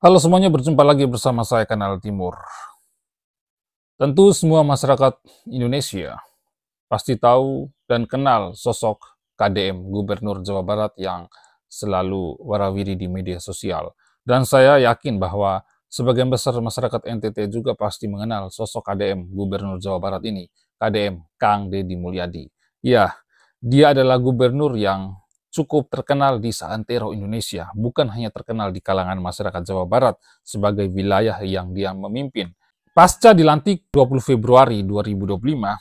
Halo semuanya, berjumpa lagi bersama saya Kanal Timur. Tentu semua masyarakat Indonesia pasti tahu dan kenal sosok KDM, Gubernur Jawa Barat yang selalu warawiri di media sosial. Dan saya yakin bahwa sebagian besar masyarakat NTT juga pasti mengenal sosok KDM, Gubernur Jawa Barat ini, KDM Kang Deddy Mulyadi. Ya, dia adalah gubernur yang cukup terkenal di seantero Indonesia, bukan hanya terkenal di kalangan masyarakat Jawa Barat sebagai wilayah yang dia memimpin. Pasca dilantik 20 Februari 2025,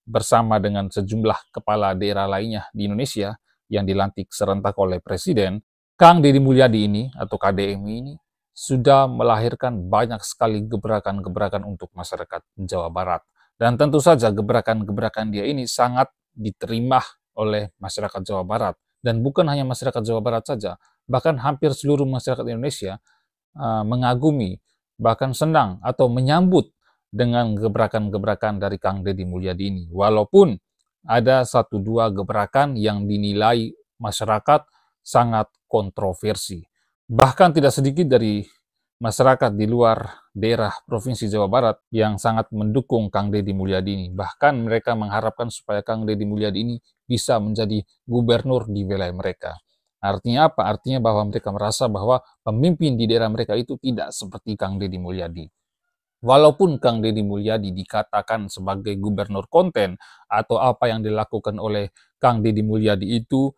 bersama dengan sejumlah kepala daerah lainnya di Indonesia yang dilantik serentak oleh Presiden, Kang Deddy Mulyadi ini atau KDM ini sudah melahirkan banyak sekali gebrakan-gebrakan untuk masyarakat Jawa Barat. Dan tentu saja gebrakan-gebrakan dia ini sangat diterima oleh masyarakat Jawa Barat. Dan bukan hanya masyarakat Jawa Barat saja, bahkan hampir seluruh masyarakat Indonesia mengagumi, bahkan senang atau menyambut dengan gebrakan-gebrakan dari Kang Deddy Mulyadi ini. Walaupun ada satu dua gebrakan yang dinilai masyarakat sangat kontroversi. Bahkan tidak sedikit dari masyarakat di luar daerah Provinsi Jawa Barat yang sangat mendukung Kang Deddy Mulyadi ini. Bahkan mereka mengharapkan supaya Kang Deddy Mulyadi ini bisa menjadi gubernur di wilayah mereka. Artinya apa? Artinya bahwa mereka merasa bahwa pemimpin di daerah mereka itu tidak seperti Kang Deddy Mulyadi. Walaupun Kang Deddy Mulyadi dikatakan sebagai gubernur konten atau apa yang dilakukan oleh Kang Deddy Mulyadi itu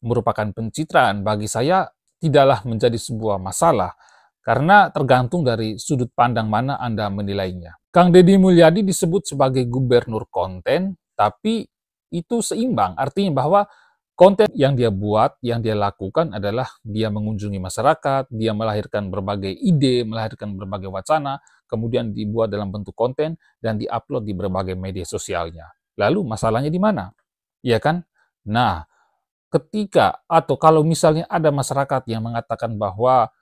merupakan pencitraan, bagi saya tidaklah menjadi sebuah masalah karena tergantung dari sudut pandang mana Anda menilainya. Kang Deddy Mulyadi disebut sebagai gubernur konten, tapi itu seimbang, artinya bahwa konten yang dia buat, yang dia lakukan adalah dia mengunjungi masyarakat, dia melahirkan berbagai ide, melahirkan berbagai wacana, kemudian dibuat dalam bentuk konten dan diupload di berbagai media sosialnya. Lalu masalahnya di mana? Iya kan? Nah, ketika atau kalau misalnya ada masyarakat yang mengatakan bahwa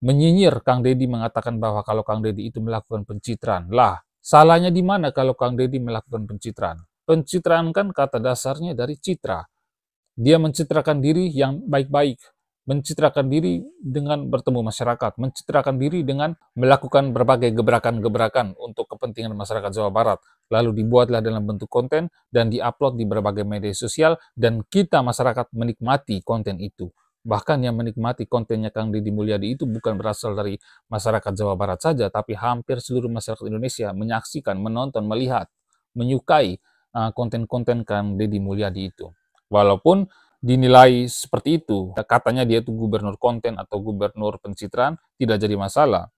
menyinyir Kang Deddy, mengatakan bahwa kalau Kang Deddy itu melakukan pencitraan, lah salahnya di mana kalau Kang Deddy melakukan pencitraan? Pencitraan kan kata dasarnya dari citra. Dia mencitrakan diri yang baik-baik, mencitrakan diri dengan bertemu masyarakat, mencitrakan diri dengan melakukan berbagai gebrakan-gebrakan untuk kepentingan masyarakat Jawa Barat. Lalu dibuatlah dalam bentuk konten dan diupload di berbagai media sosial dan kita masyarakat menikmati konten itu. Bahkan yang menikmati kontennya Kang Deddy Mulyadi itu bukan berasal dari masyarakat Jawa Barat saja, tapi hampir seluruh masyarakat Indonesia menyaksikan, menonton, melihat, menyukai konten-konten Kang Deddy Mulyadi itu. Walaupun dinilai seperti itu, katanya dia itu gubernur konten atau gubernur pencitraan, tidak jadi masalah.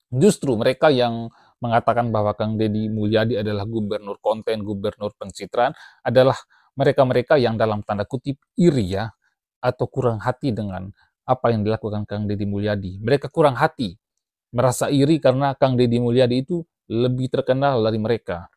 Justru mereka yang mengatakan bahwa Kang Deddy Mulyadi adalah gubernur konten, gubernur pencitraan, adalah mereka-mereka yang dalam tanda kutip iri ya, atau kurang hati dengan apa yang dilakukan Kang Deddy Mulyadi. Mereka kurang hati, merasa iri karena Kang Deddy Mulyadi itu lebih terkenal dari mereka.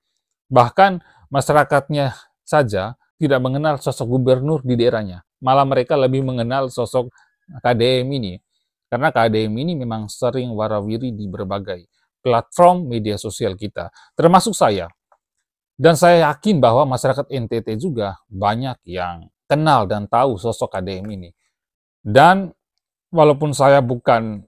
Bahkan masyarakatnya saja tidak mengenal sosok gubernur di daerahnya. Malah mereka lebih mengenal sosok KDM ini. Karena KDM ini memang sering warawiri di berbagai platform media sosial kita. Termasuk saya. Dan saya yakin bahwa masyarakat NTT juga banyak yang kenal dan tahu sosok KDM ini. Dan walaupun saya bukan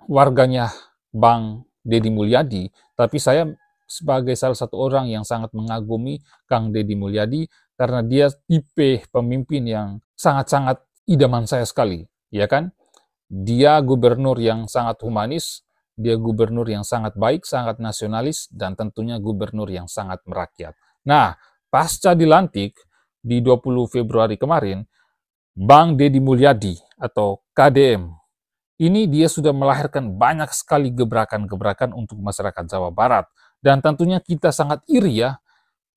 warganya Bang Deddy Mulyadi, tapi saya sebagai salah satu orang yang sangat mengagumi Kang Deddy Mulyadi karena dia tipe pemimpin yang sangat-sangat idaman saya sekali, ya kan? Dia gubernur yang sangat humanis, dia gubernur yang sangat baik, sangat nasionalis, dan tentunya gubernur yang sangat merakyat. Nah, pasca dilantik di 20 Februari kemarin, Bang Deddy Mulyadi atau KDM, ini dia sudah melahirkan banyak sekali gebrakan-gebrakan untuk masyarakat Jawa Barat. Dan tentunya kita sangat iri ya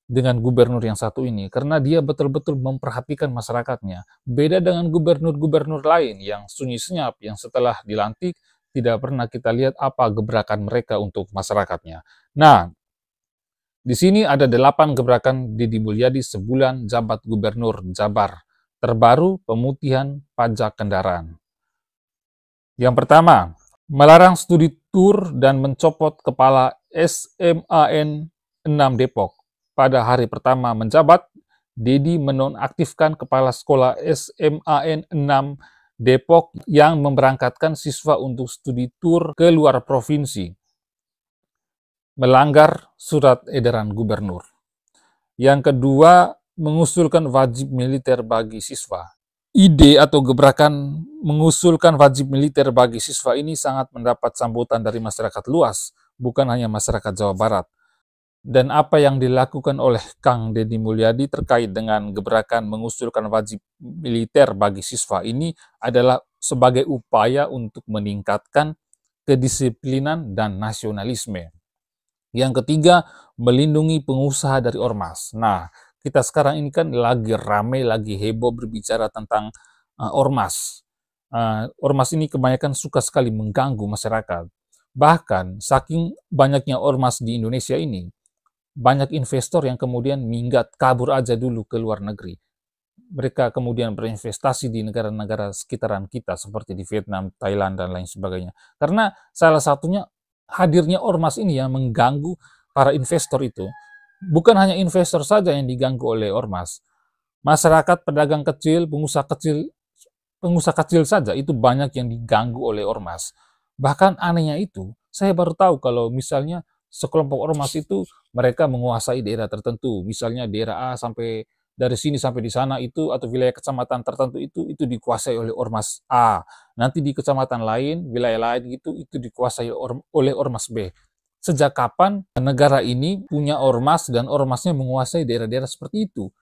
dengan gubernur yang satu ini, karena dia betul-betul memperhatikan masyarakatnya. Beda dengan gubernur-gubernur lain yang sunyi senyap, yang setelah dilantik tidak pernah kita lihat apa gebrakan mereka untuk masyarakatnya. Nah, di sini ada 8 gebrakan Deddy Mulyadi sebulan jabat gubernur Jabar. Terbaru pemutihan pajak kendaraan. Yang pertama, melarang studi tur dan mencopot kepala SMAN 6 Depok. Pada hari pertama menjabat, Deddy menonaktifkan kepala sekolah SMAN 6 Depok yang memberangkatkan siswa untuk studi tur ke luar provinsi, melanggar surat edaran gubernur. Yang kedua, mengusulkan wajib militer bagi siswa. Ide atau gebrakan mengusulkan wajib militer bagi siswa ini sangat mendapat sambutan dari masyarakat luas, bukan hanya masyarakat Jawa Barat. Dan apa yang dilakukan oleh Kang Deddy Mulyadi terkait dengan gebrakan mengusulkan wajib militer bagi siswa ini adalah sebagai upaya untuk meningkatkan kedisiplinan dan nasionalisme. Yang ketiga, melindungi pengusaha dari ormas. Nah, kita sekarang ini kan lagi ramai, lagi heboh berbicara tentang ormas. Ormas ini kebanyakan suka sekali mengganggu masyarakat. Bahkan, saking banyaknya ormas di Indonesia ini, banyak investor yang kemudian minggat, kabur aja dulu ke luar negeri. Mereka kemudian berinvestasi di negara-negara sekitaran kita, seperti di Vietnam, Thailand, dan lain sebagainya. Karena salah satunya hadirnya ormas ini yang mengganggu para investor itu. Bukan hanya investor saja yang diganggu oleh ormas. Masyarakat, pedagang kecil, pengusaha kecil saja itu banyak yang diganggu oleh ormas. Bahkan anehnya itu, saya baru tahu kalau misalnya sekelompok ormas itu mereka menguasai daerah tertentu. Misalnya daerah A sampai dari sini sampai di sana itu, atau wilayah kecamatan tertentu itu dikuasai oleh ormas A. Nanti di kecamatan lain, wilayah lain itu dikuasai oleh ormas B. Sejak kapan negara ini punya ormas dan ormasnya menguasai daerah-daerah seperti itu?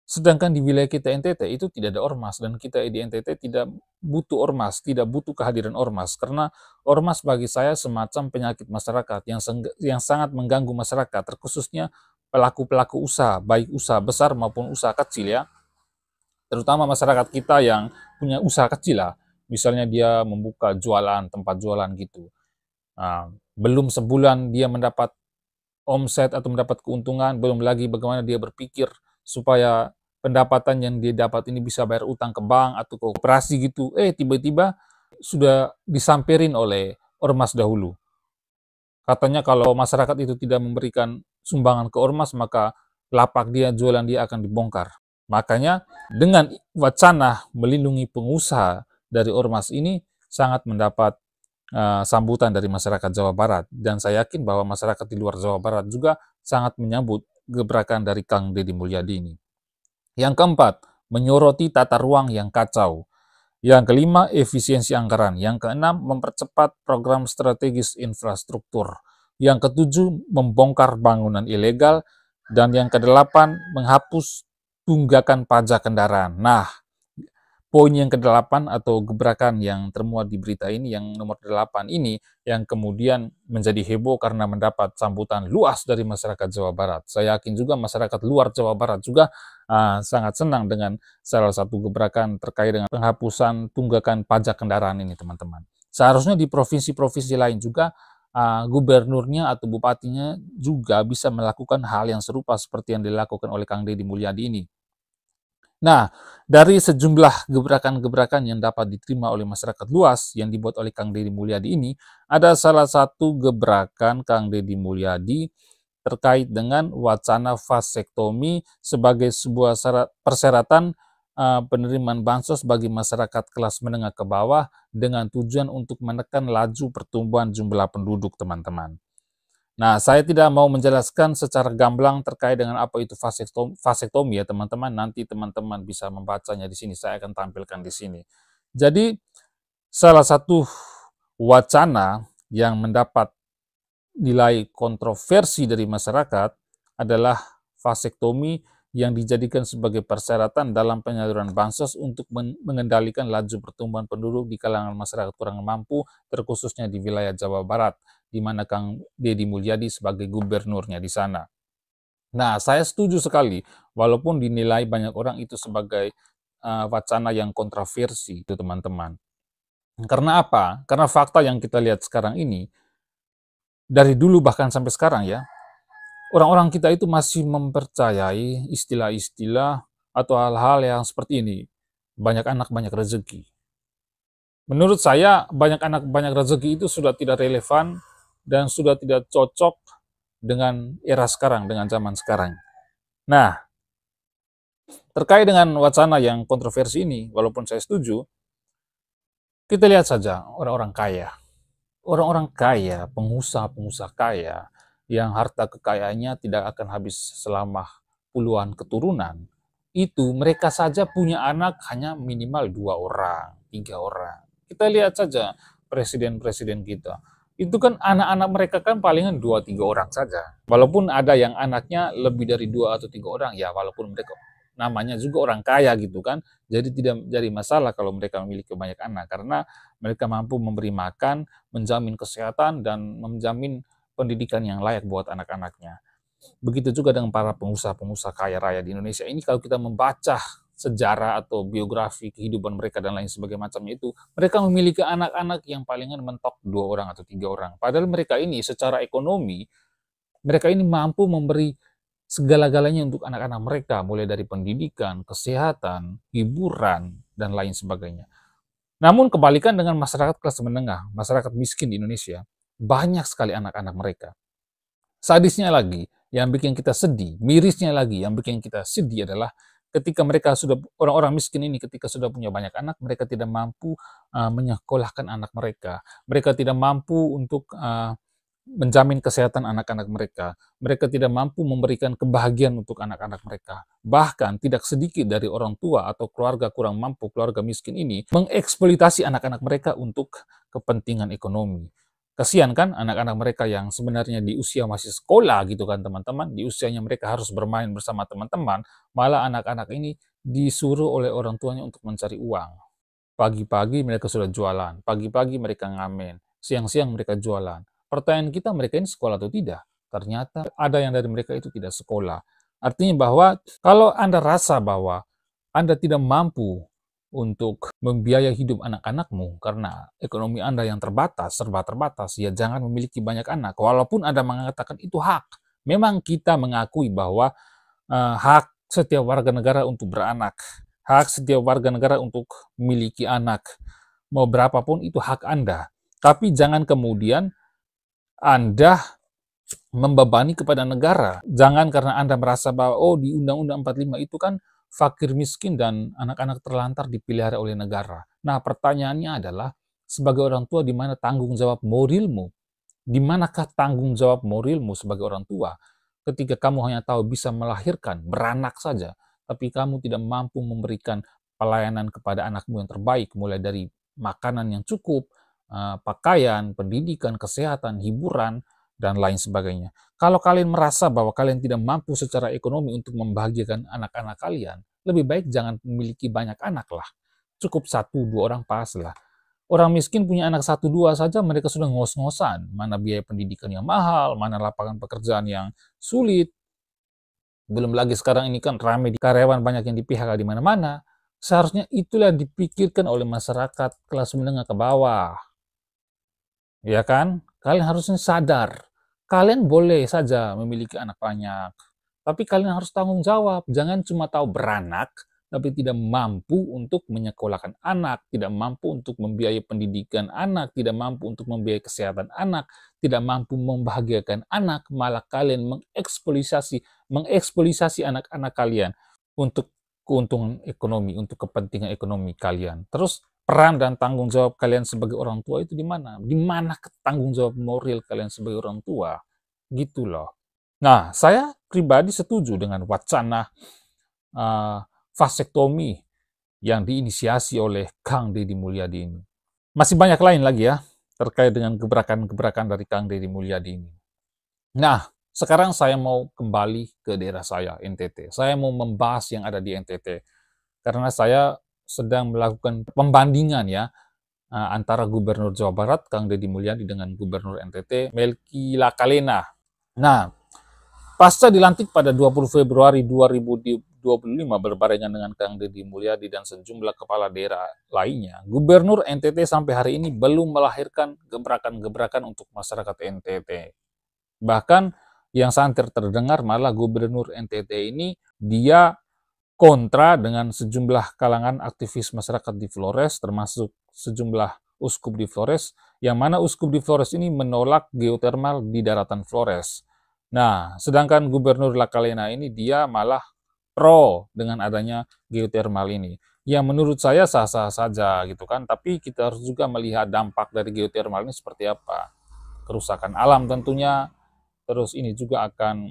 Sedangkan di wilayah kita NTT itu tidak ada ormas, dan kita di NTT tidak butuh ormas, tidak butuh kehadiran ormas, karena ormas bagi saya semacam penyakit masyarakat yang sangat mengganggu masyarakat, terkhususnya pelaku-pelaku usaha, baik usaha besar maupun usaha kecil ya, terutama masyarakat kita yang punya usaha kecil lah, misalnya dia membuka jualan, tempat jualan gitu. Nah, belum sebulan dia mendapat omset atau mendapat keuntungan, belum lagi bagaimana dia berpikir supaya pendapatan yang dia dapat ini bisa bayar utang ke bank atau ke koperasi gitu. Tiba-tiba sudah disamperin oleh ormas dahulu. Katanya kalau masyarakat itu tidak memberikan sumbangan ke ormas, maka lapak dia, jualan dia akan dibongkar. Makanya dengan wacana melindungi pengusaha dari ormas ini sangat mendapat sambutan dari masyarakat Jawa Barat. Dan saya yakin bahwa masyarakat di luar Jawa Barat juga sangat menyambut gebrakan dari Kang Deddy Mulyadi ini. Yang keempat, menyoroti tata ruang yang kacau. Yang kelima, efisiensi anggaran. Yang keenam, mempercepat program strategis infrastruktur. Yang ketujuh, membongkar bangunan ilegal. Dan yang kedelapan, menghapus tunggakan pajak kendaraan. Nah, poin yang ke-8 atau gebrakan yang termuat di berita ini, yang nomor 8 ini, yang kemudian menjadi heboh karena mendapat sambutan luas dari masyarakat Jawa Barat. Saya yakin juga masyarakat luar Jawa Barat juga sangat senang dengan salah satu gebrakan terkait dengan penghapusan tunggakan pajak kendaraan ini, teman-teman. Seharusnya di provinsi-provinsi lain juga gubernurnya atau bupatinya juga bisa melakukan hal yang serupa seperti yang dilakukan oleh Kang Deddy Mulyadi ini. Nah, dari sejumlah gebrakan-gebrakan yang dapat diterima oleh masyarakat luas yang dibuat oleh Kang Deddy Mulyadi ini, ada salah satu gebrakan Kang Deddy Mulyadi terkait dengan wacana vasektomi sebagai sebuah persyaratan penerimaan bansos bagi masyarakat kelas menengah ke bawah dengan tujuan untuk menekan laju pertumbuhan jumlah penduduk, teman-teman. Nah, saya tidak mau menjelaskan secara gamblang terkait dengan apa itu vasektomi ya, teman-teman. Nanti teman-teman bisa membacanya di sini. Saya akan tampilkan di sini. Jadi, salah satu wacana yang mendapat nilai kontroversi dari masyarakat adalah vasektomi yang dijadikan sebagai persyaratan dalam penyaluran bansos untuk mengendalikan laju pertumbuhan penduduk di kalangan masyarakat kurang mampu, terkhususnya di wilayah Jawa Barat, di mana Kang Deddy Mulyadi sebagai gubernurnya di sana. Nah, saya setuju sekali, walaupun dinilai banyak orang itu sebagai wacana yang kontroversi, itu teman-teman. Karena apa? Karena fakta yang kita lihat sekarang ini, dari dulu bahkan sampai sekarang ya, orang-orang kita itu masih mempercayai istilah-istilah atau hal-hal yang seperti ini. Banyak anak, banyak rezeki. Menurut saya, banyak anak, banyak rezeki itu sudah tidak relevan dan sudah tidak cocok dengan era sekarang, dengan zaman sekarang. Nah, terkait dengan wacana yang kontroversi ini, walaupun saya setuju, Kita lihat saja orang-orang kaya. Orang-orang kaya, pengusaha-pengusaha kaya, yang harta kekayaannya tidak akan habis selama puluhan keturunan, itu mereka saja punya anak hanya minimal 2 orang, 3 orang. Kita lihat saja presiden-presiden kita. Itu kan anak-anak mereka kan palingan 2-3 orang saja. Walaupun ada yang anaknya lebih dari 2 atau 3 orang, ya walaupun mereka namanya juga orang kaya gitu kan. Jadi tidak jadi masalah kalau mereka memiliki banyak anak, karena mereka mampu memberi makan, menjamin kesehatan, dan menjamin pendidikan yang layak buat anak-anaknya. Begitu juga dengan para pengusaha-pengusaha kaya raya di Indonesia ini. Kalau kita membaca sejarah atau biografi kehidupan mereka dan lain sebagainya macamnya itu, mereka memiliki anak-anak yang palingan mentok 2 orang atau 3 orang. Padahal mereka ini secara ekonomi, mereka ini mampu memberi segala-galanya untuk anak-anak mereka, mulai dari pendidikan, kesehatan, hiburan, dan lain sebagainya. Namun kebalikan dengan masyarakat kelas menengah, masyarakat miskin di Indonesia, banyak sekali anak-anak mereka. Sadisnya lagi, yang bikin kita sedih, mirisnya lagi, yang bikin kita sedih adalah ketika mereka sudah, orang-orang miskin ini ketika sudah punya banyak anak, mereka tidak mampu menyekolahkan anak mereka. Mereka tidak mampu untuk menjamin kesehatan anak-anak mereka. Mereka tidak mampu memberikan kebahagiaan untuk anak-anak mereka. Bahkan tidak sedikit dari orang tua atau keluarga kurang mampu, keluarga miskin ini, mengeksploitasi anak-anak mereka untuk kepentingan ekonomi. Kasihan kan anak-anak mereka yang sebenarnya di usia masih sekolah gitu kan teman-teman, di usianya mereka harus bermain bersama teman-teman, malah anak-anak ini disuruh oleh orang tuanya untuk mencari uang. Pagi-pagi mereka sudah jualan, pagi-pagi mereka ngamen, siang-siang mereka jualan. Pertanyaan kita, mereka ini sekolah atau tidak? Ternyata ada yang dari mereka itu tidak sekolah. Artinya bahwa kalau Anda rasa bahwa Anda tidak mampu untuk membiayai hidup anak-anakmu karena ekonomi Anda yang terbatas, serba terbatas, ya jangan memiliki banyak anak. Walaupun Anda mengatakan itu hak. Memang kita mengakui bahwa hak setiap warga negara untuk beranak, hak setiap warga negara untuk memiliki anak, mau berapapun itu hak Anda. Tapi jangan kemudian Anda membebani kepada negara. Jangan karena Anda merasa bahwa, oh di Undang-Undang 45 itu kan fakir miskin dan anak-anak terlantar dipelihara oleh negara. Nah pertanyaannya adalah, sebagai orang tua di mana tanggung jawab moralmu? Di manakah tanggung jawab moralmu sebagai orang tua? Ketika kamu hanya tahu bisa melahirkan, beranak saja, tapi kamu tidak mampu memberikan pelayanan kepada anakmu yang terbaik, mulai dari makanan yang cukup, pakaian, pendidikan, kesehatan, hiburan, dan lain sebagainya. Kalau kalian merasa bahwa kalian tidak mampu secara ekonomi untuk membahagiakan anak-anak kalian, lebih baik jangan memiliki banyak anak lah. Cukup 1-2 orang pas lah. Orang miskin punya anak 1-2 saja, mereka sudah ngos-ngosan. Mana biaya pendidikan yang mahal, mana lapangan pekerjaan yang sulit. Belum lagi sekarang ini kan ramai di karyawan, banyak yang di PHK di mana-mana. Seharusnya itulah yang dipikirkan oleh masyarakat kelas menengah ke bawah. Ya kan? Kalian harusnya sadar. Kalian boleh saja memiliki anak banyak, tapi kalian harus tanggung jawab. Jangan cuma tahu beranak, tapi tidak mampu untuk menyekolahkan anak, tidak mampu untuk membiayai pendidikan anak, tidak mampu untuk membiayai kesehatan anak, tidak mampu membahagiakan anak, malah kalian mengeksploitasi anak-anak kalian untuk keuntungan ekonomi, untuk kepentingan ekonomi kalian. Terus peran dan tanggung jawab kalian sebagai orang tua itu di mana? Di mana tanggung jawab moral kalian sebagai orang tua? Gitu loh. Nah, saya pribadi setuju dengan wacana vasektomi yang diinisiasi oleh Kang Deddy Mulyadi ini. Masih banyak lain lagi ya, terkait dengan gebrakan-gebrakan dari Kang Deddy Mulyadi ini. Nah, sekarang saya mau kembali ke daerah saya, NTT. Saya mau membahas yang ada di NTT. Karena saya sedang melakukan pembandingan ya, antara Gubernur Jawa Barat, Kang Deddy Mulyadi, dengan Gubernur NTT, Melki Lakalena. Nah, pasca dilantik pada 20 Februari 2025 berbarengan dengan Kang Deddy Mulyadi dan sejumlah kepala daerah lainnya, Gubernur NTT sampai hari ini belum melahirkan gebrakan-gebrakan untuk masyarakat NTT. Bahkan yang santer terdengar malah Gubernur NTT ini dia kontra dengan sejumlah kalangan aktivis masyarakat di Flores, termasuk sejumlah uskup di Flores, yang mana uskup di Flores ini menolak geotermal di daratan Flores. Nah, sedangkan Gubernur Lakalena ini dia malah pro dengan adanya geotermal ini. yang menurut saya sah-sah saja gitu kan, tapi kita harus juga melihat dampak dari geotermal ini seperti apa. Kerusakan alam tentunya, terus ini juga akan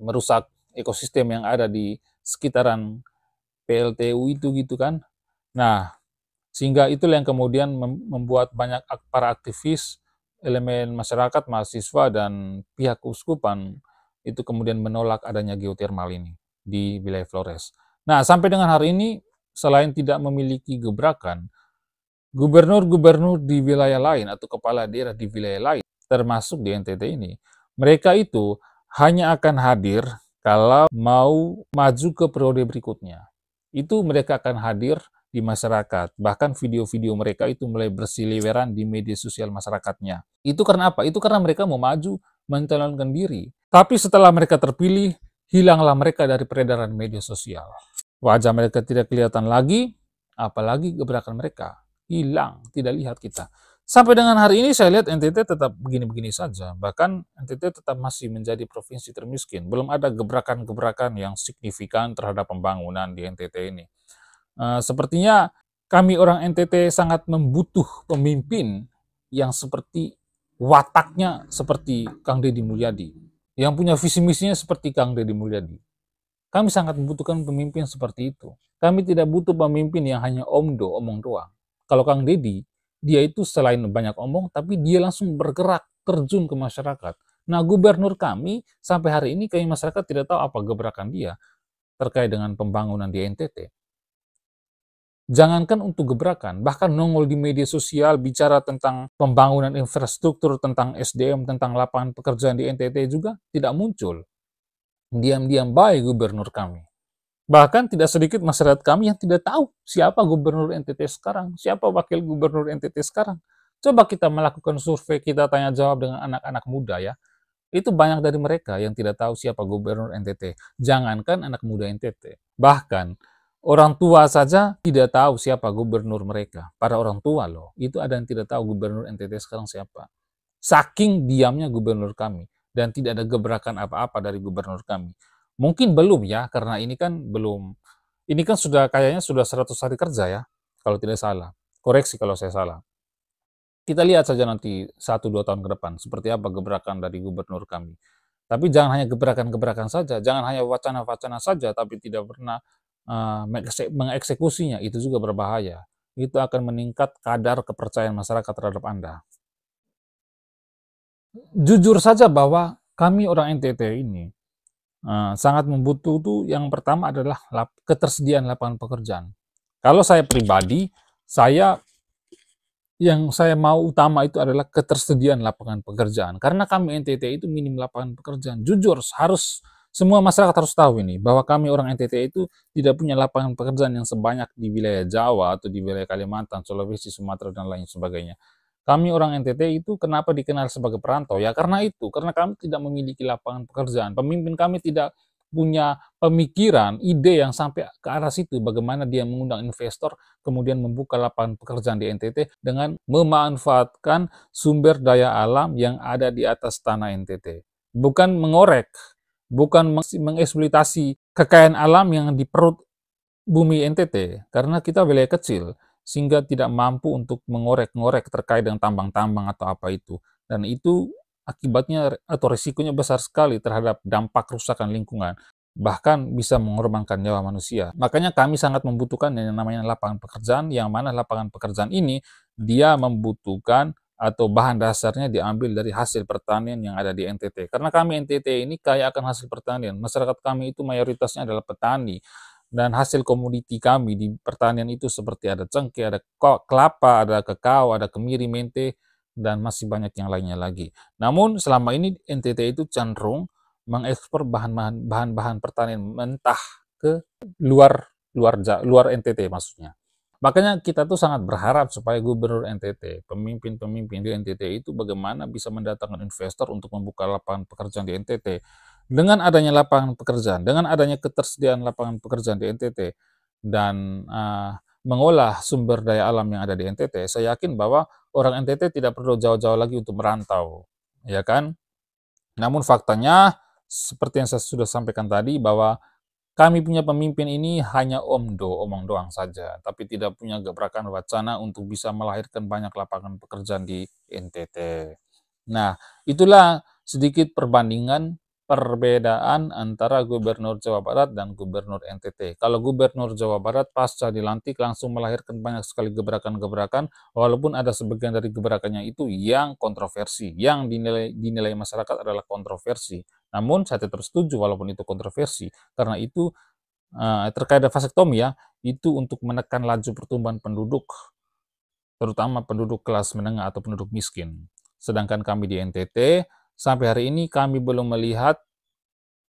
merusak ekosistem yang ada di sekitaran PLTU itu gitu kan. Nah, sehingga itulah yang kemudian membuat banyak para aktivis, elemen masyarakat, mahasiswa, dan pihak keuskupan itu kemudian menolak adanya geotermal ini di wilayah Flores. Nah, sampai dengan hari ini, selain tidak memiliki gebrakan, gubernur-gubernur di wilayah lain atau kepala daerah di wilayah lain, termasuk di NTT ini, mereka itu hanya akan hadir kalau mau maju ke periode berikutnya. Itu mereka akan hadir di masyarakat. Bahkan video-video mereka itu mulai berseliweran di media sosial masyarakatnya. Itu karena apa? Itu karena mereka mau maju mencalonkan diri. Tapi setelah mereka terpilih, hilanglah mereka dari peredaran media sosial. Wajah mereka tidak kelihatan lagi, apalagi gebrakan mereka. Hilang, tidak lihat kita. Sampai dengan hari ini saya lihat NTT tetap begini-begini saja. Bahkan NTT tetap masih menjadi provinsi termiskin. Belum ada gebrakan-gebrakan yang signifikan terhadap pembangunan di NTT ini. Sepertinya kami orang NTT sangat membutuh pemimpin yang seperti wataknya seperti Kang Deddy Mulyadi. Yang punya visi misinya seperti Kang Deddy Mulyadi. Kami sangat membutuhkan pemimpin seperti itu. Kami tidak butuh pemimpin yang hanya omong doang. Kalau Kang Deddy, dia itu selain banyak omong, tapi dia langsung bergerak, terjun ke masyarakat. Nah, gubernur kami, sampai hari ini kami masyarakat tidak tahu apa gebrakan dia terkait dengan pembangunan di NTT. Jangankan untuk gebrakan, bahkan nongol di media sosial, bicara tentang pembangunan infrastruktur, tentang SDM, tentang lapangan pekerjaan di NTT juga tidak muncul. Diam-diam baik gubernur kami. Bahkan tidak sedikit masyarakat kami yang tidak tahu siapa gubernur NTT sekarang, siapa wakil gubernur NTT sekarang. Coba kita melakukan survei, kita tanya jawab dengan anak-anak muda ya. Itu banyak dari mereka yang tidak tahu siapa gubernur NTT. Jangankan anak muda NTT. Bahkan orang tua saja tidak tahu siapa gubernur mereka. Para orang tua loh. Itu ada yang tidak tahu gubernur NTT sekarang siapa. Saking diamnya gubernur kami. Dan tidak ada gebrakan apa-apa dari gubernur kami. Mungkin belum ya, karena ini kan belum. Ini kan sudah kayaknya sudah 100 hari kerja ya, kalau tidak salah. Koreksi kalau saya salah. Kita lihat saja nanti 1-2 tahun ke depan, seperti apa gebrakan dari gubernur kami. Tapi jangan hanya gebrakan-gebrakan saja, jangan hanya wacana-wacana saja, tapi tidak pernah mengeksekusinya, itu juga berbahaya. Itu akan meningkat kadar kepercayaan masyarakat terhadap Anda. Jujur saja bahwa kami orang NTT ini sangat membutuhkan tuh yang pertama adalah ketersediaan lapangan pekerjaan. Kalau saya pribadi, yang saya mau utama itu adalah ketersediaan lapangan pekerjaan. Karena kami NTT itu minim lapangan pekerjaan. Jujur, semua masyarakat harus tahu ini, bahwa kami orang NTT itu tidak punya lapangan pekerjaan yang sebanyak di wilayah Jawa atau di wilayah Kalimantan, Sulawesi, Sumatera, dan lain sebagainya. Kami orang NTT itu kenapa dikenal sebagai perantau? Ya karena itu, karena kami tidak memiliki lapangan pekerjaan. Pemimpin kami tidak punya pemikiran, ide yang sampai ke arah situ, bagaimana dia mengundang investor, kemudian membuka lapangan pekerjaan di NTT dengan memanfaatkan sumber daya alam yang ada di atas tanah NTT. Bukan mengorek, bukan mengeksploitasi kekayaan alam yang di perut bumi NTT, karena kita wilayah kecil, sehingga tidak mampu untuk mengorek-ngorek terkait dengan tambang-tambang atau apa itu. Dan itu akibatnya atau risikonya besar sekali terhadap dampak kerusakan lingkungan, bahkan bisa mengorbankan nyawa manusia. Makanya kami sangat membutuhkan yang namanya lapangan pekerjaan, yang mana lapangan pekerjaan ini dia membutuhkan atau bahan dasarnya diambil dari hasil pertanian yang ada di NTT. Karena kami NTT ini kaya akan hasil pertanian. Masyarakat kami itu mayoritasnya adalah petani. Dan hasil komoditi kami di pertanian itu seperti ada cengkeh, ada kelapa, ada kakao, ada kemiri, mente, dan masih banyak yang lainnya lagi. Namun selama ini NTT itu cenderung mengekspor bahan-bahan pertanian mentah ke luar NTT maksudnya. Makanya kita tuh sangat berharap supaya gubernur NTT, pemimpin-pemimpin di NTT itu bagaimana bisa mendatangkan investor untuk membuka lapangan pekerjaan di NTT. Dengan adanya lapangan pekerjaan, dengan adanya ketersediaan lapangan pekerjaan di NTT, dan mengolah sumber daya alam yang ada di NTT, saya yakin bahwa orang NTT tidak perlu jauh-jauh lagi untuk merantau, ya kan? Namun faktanya, seperti yang saya sudah sampaikan tadi, bahwa Kami punya pemimpin ini hanya omong doang saja, tapi tidak punya gebrakan wacana untuk bisa melahirkan banyak lapangan pekerjaan di NTT. Nah, itulah sedikit perbedaan antara Gubernur Jawa Barat dan Gubernur NTT. Kalau Gubernur Jawa Barat pasca dilantik langsung melahirkan banyak sekali gebrakan-gebrakan, walaupun ada sebagian dari gebrakannya itu yang kontroversi, yang dinilai masyarakat adalah kontroversi. Namun saya tetap setuju walaupun itu kontroversi, karena itu terkait dengan vasektomi ya, itu untuk menekan laju pertumbuhan penduduk, terutama penduduk kelas menengah atau penduduk miskin. Sedangkan kami di NTT, sampai hari ini kami belum melihat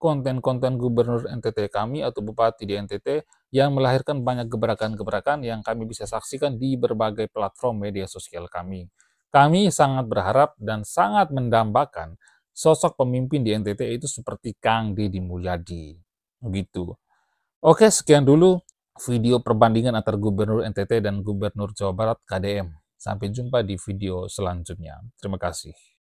konten-konten gubernur NTT kami atau bupati di NTT yang melahirkan banyak gebrakan-gebrakan yang kami bisa saksikan di berbagai platform media sosial kami. Kami sangat berharap dan sangat mendambakan sosok pemimpin di NTT itu seperti Kang Deddy Mulyadi. Begitu. Oke, sekian dulu video perbandingan antara Gubernur NTT dan Gubernur Jawa Barat KDM. Sampai jumpa di video selanjutnya. Terima kasih.